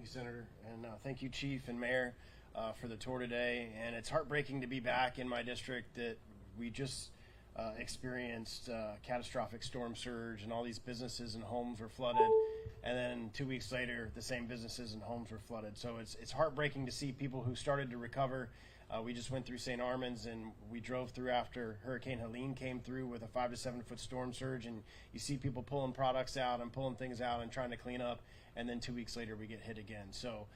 you, Senator, and thank you, Chief and Mayor, for the tour today. And it's heartbreaking to be back in my district that we just experienced catastrophic storm surge, and all these businesses and homes were flooded. And then 2 weeks later, the same businesses and homes were flooded. So it's heartbreaking to see people who started to recover. We just went through St. Armands, and we drove through after Hurricane Helene came through with a 5 to 7 foot storm surge, and you see people pulling products out and pulling things out and trying to clean up, and then 2 weeks later we get hit again. So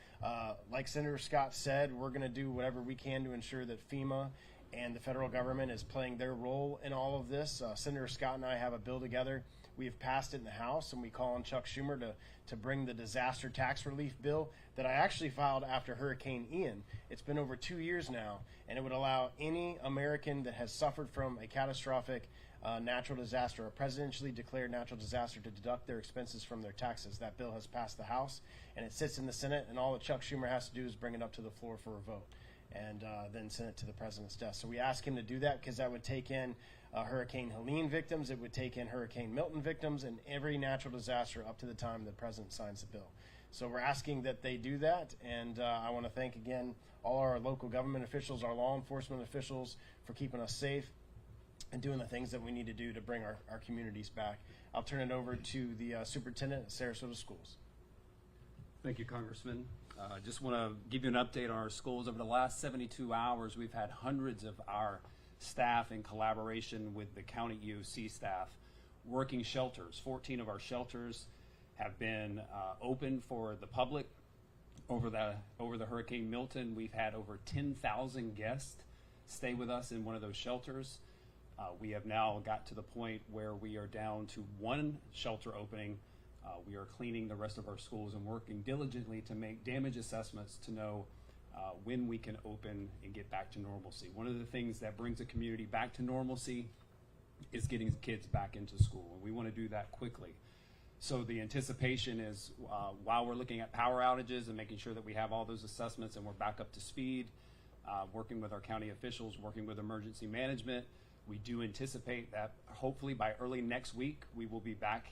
like Senator Scott said, we're going to do whatever we can to ensure that FEMA and the federal government is playing their role in all of this. Senator Scott and I have a bill together. We have passed it in the House, and we call on Chuck Schumer to bring the disaster tax relief bill that I actually filed after Hurricane Ian. It's been over 2 years now, and it would allow any American that has suffered from a catastrophic natural disaster, a presidentially declared natural disaster, to deduct their expenses from their taxes. That bill has passed the House, and it sits in the Senate, and all that Chuck Schumer has to do is bring it up to the floor for a vote, and then send it to the president's desk. So we ask him to do that because that would take in Hurricane Helene victims, it would take in Hurricane Milton victims, and every natural disaster up to the time the president signs the bill. So we're asking that they do that, and I want to thank again all our local government officials, our law enforcement officials, for keeping us safe and doing the things that we need to do to bring our communities back. I'll turn it over to the superintendent at Sarasota Schools. Thank you, Congressman. Just want to give you an update on our schools. Over the last 72 hours, we've had hundreds of our staff in collaboration with the county EOC staff working shelters. 14 of our shelters have been open for the public. Over the Hurricane Milton, we've had over 10,000 guests stay with us in one of those shelters. We have now got to the point where we are down to one shelter opening. We are cleaning the rest of our schools and working diligently to make damage assessments to know when we can open and get back to normalcy. One of the things that brings a community back to normalcy is getting kids back into school, and we want to do that quickly. So the anticipation is while we're looking at power outages and making sure that we have all those assessments and we're back up to speed, working with our county officials, working with emergency management, we do anticipate that hopefully by early next week we will be back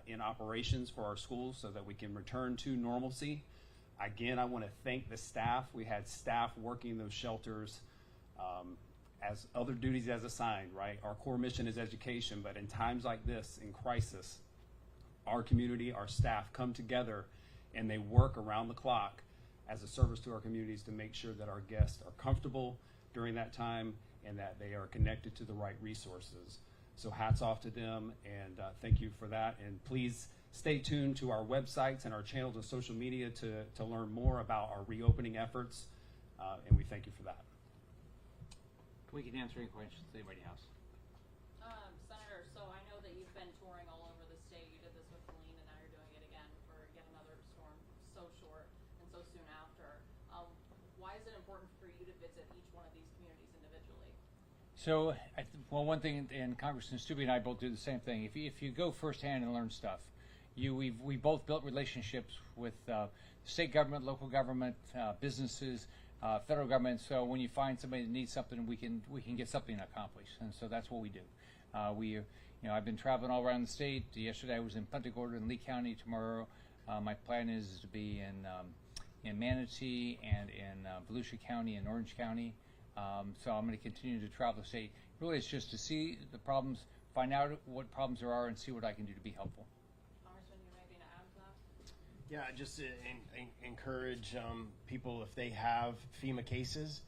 in operations for our schools so that we can return to normalcy. Again, I want to thank the staff. We had staff working those shelters as other duties as assigned, right? Our core mission is education, but in times like this, in crisis, our community, our staff come together and they work around the clock as a service to our communities to make sure that our guests are comfortable during that time and that they are connected to the right resources. So hats off to them, and thank you for that. And please stay tuned to our websites and our channels of social media to learn more about our reopening efforts, and we thank you for that. We can answer any questions anybody has. Senator, so I know that you've been touring all over the state. You did this with Helene, and now you're doing it again for yet another storm so short and so soon after. Why is it important for you to visit each one of these communities individually? So, well, one thing, and Congressman Stubbe and I both do the same thing. If you go firsthand and learn stuff, we both built relationships with state government, local government, businesses, federal government. So when you find somebody that needs something, we can get something accomplished, and so that's what we do. I've been traveling all around the state. Yesterday I was in Punta Gorda in Lee County. Tomorrow, my plan is to be in Manatee and in Volusia County and Orange County. So I'm going to continue to travel the state. Really, it's just to see the problems, find out what problems there are, and see what I can do to be helpful. Congressman, you may be to add to that? Yeah, just encourage people, if they have FEMA cases,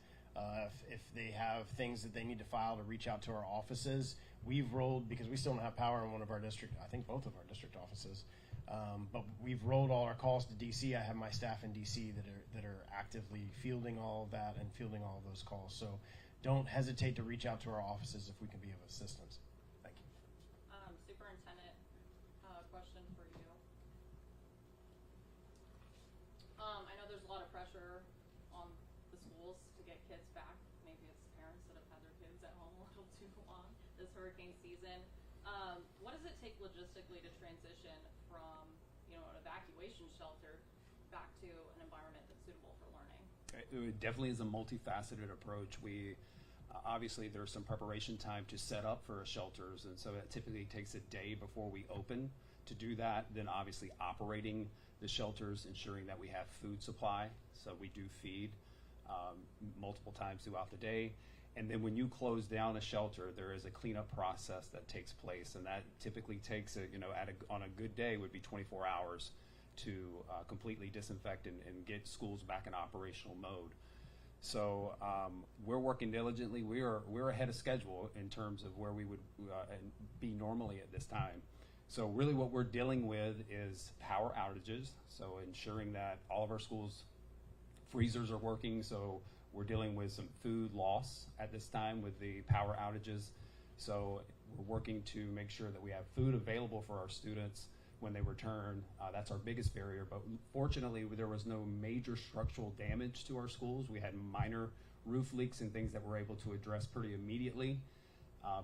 if they have things that they need to file, to reach out to our offices. We've rolled, because we still don't have power in one of our district, I think both of our district offices, but we've rolled all our calls to DC. I have my staff in DC that are actively fielding all of that and fielding all of those calls. So don't hesitate to reach out to our offices if we can be of assistance. Thank you. Superintendent, question for you. I know there's a lot of pressure on the schools to get kids back. Maybe it's parents that have had their kids at home a little too long this hurricane season. What does it take logistically to transition from, an evacuation shelter back to an environment that's suitable for learning? It definitely is a multifaceted approach. We obviously there's some preparation time to set up for shelters, and so it typically takes a day before we open to do that. Then obviously operating the shelters, ensuring that we have food supply. So we do feed multiple times throughout the day. And then when you close down a shelter, there is a cleanup process that takes place, and that typically takes, on a good day would be 24 hours to completely disinfect and get schools back in operational mode. So we're working diligently. We're ahead of schedule in terms of where we would be normally at this time. So really what we're dealing with is power outages, so ensuring that all of our schools' freezers are working. So we're dealing with some food loss at this time with the power outages. So we're working to make sure that we have food available for our students when they return. That's our biggest barrier, but fortunately there was no major structural damage to our schools. We had minor roof leaks and things that we're able to address pretty immediately.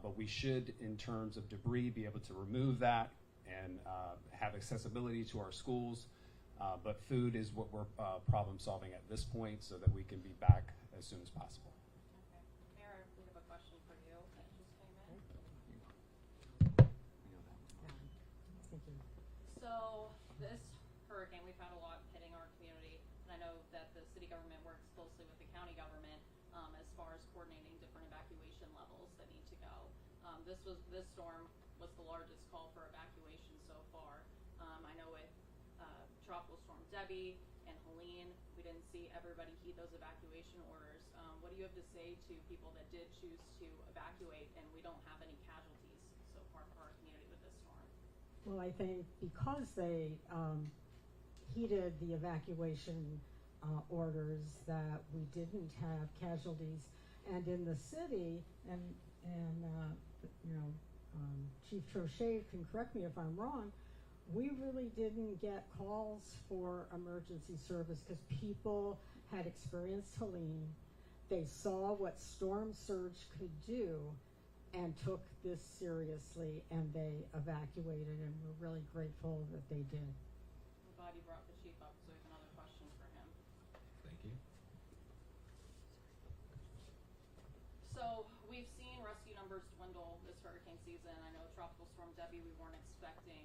But we should, in terms of debris, be able to remove that and have accessibility to our schools. But food is what we're problem solving at this point so that we can be back as soon as possible. Okay. Mayor, we have a question for you that just came in. So this hurricane, we've had a lot hitting our community, and I know that the city government works closely with the county government as far as coordinating different evacuation levels that need to go. This storm was the largest call for evacuation so far. I know with Tropical Storm Debbie and Helene, we didn't see everybody heed those evacuation orders. What do you have to say to people that did choose to evacuate and we don't have any casualties so far for our community with this storm? Well, I think because they heeded the evacuation orders, that we didn't have casualties. And in the city, and Chief Trochet can correct me if I'm wrong, we really didn't get calls for emergency service because people had experienced Helene. They saw what storm surge could do and took this seriously, and they evacuated, and we're really grateful that they did. I'm glad you brought the chief up, so we have another question for him. Thank you. So we've seen rescue numbers dwindle this hurricane season. I know Tropical Storm Debbie we weren't expecting.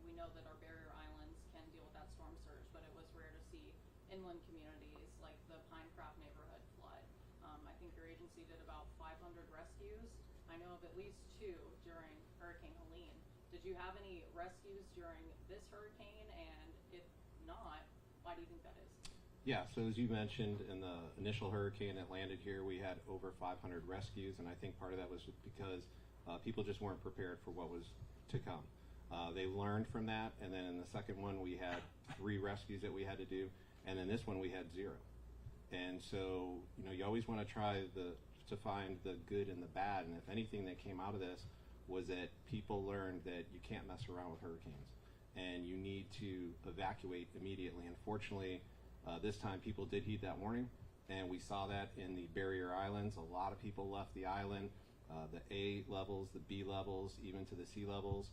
We know that our barrier islands can deal with that storm surge, but it was rare to see inland communities like the Pinecraft neighborhood flood. I think your agency did about 500 rescues. I know of at least 2 during Hurricane Helene. Did you have any rescues during this hurricane? And if not, why do you think that is? Yeah, so as you mentioned, in the initial hurricane that landed here, we had over 500 rescues, and I think part of that was because people just weren't prepared for what was to come. They learned from that, and then in the second one we had 3 rescues that we had to do, and then this one we had 0. And so, you always want to try to find the good and the bad, and if anything that came out of this was that people learned that you can't mess around with hurricanes, and you need to evacuate immediately. Unfortunately, this time people did heed that warning, and we saw that in the barrier islands. A lot of people left the island, the A levels, the B levels, even to the C levels,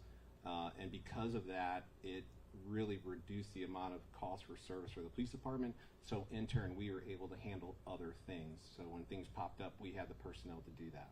and because of that, it really reduced the amount of calls for service for the police department. So in turn, we were able to handle other things. So when things popped up, we had the personnel to do that.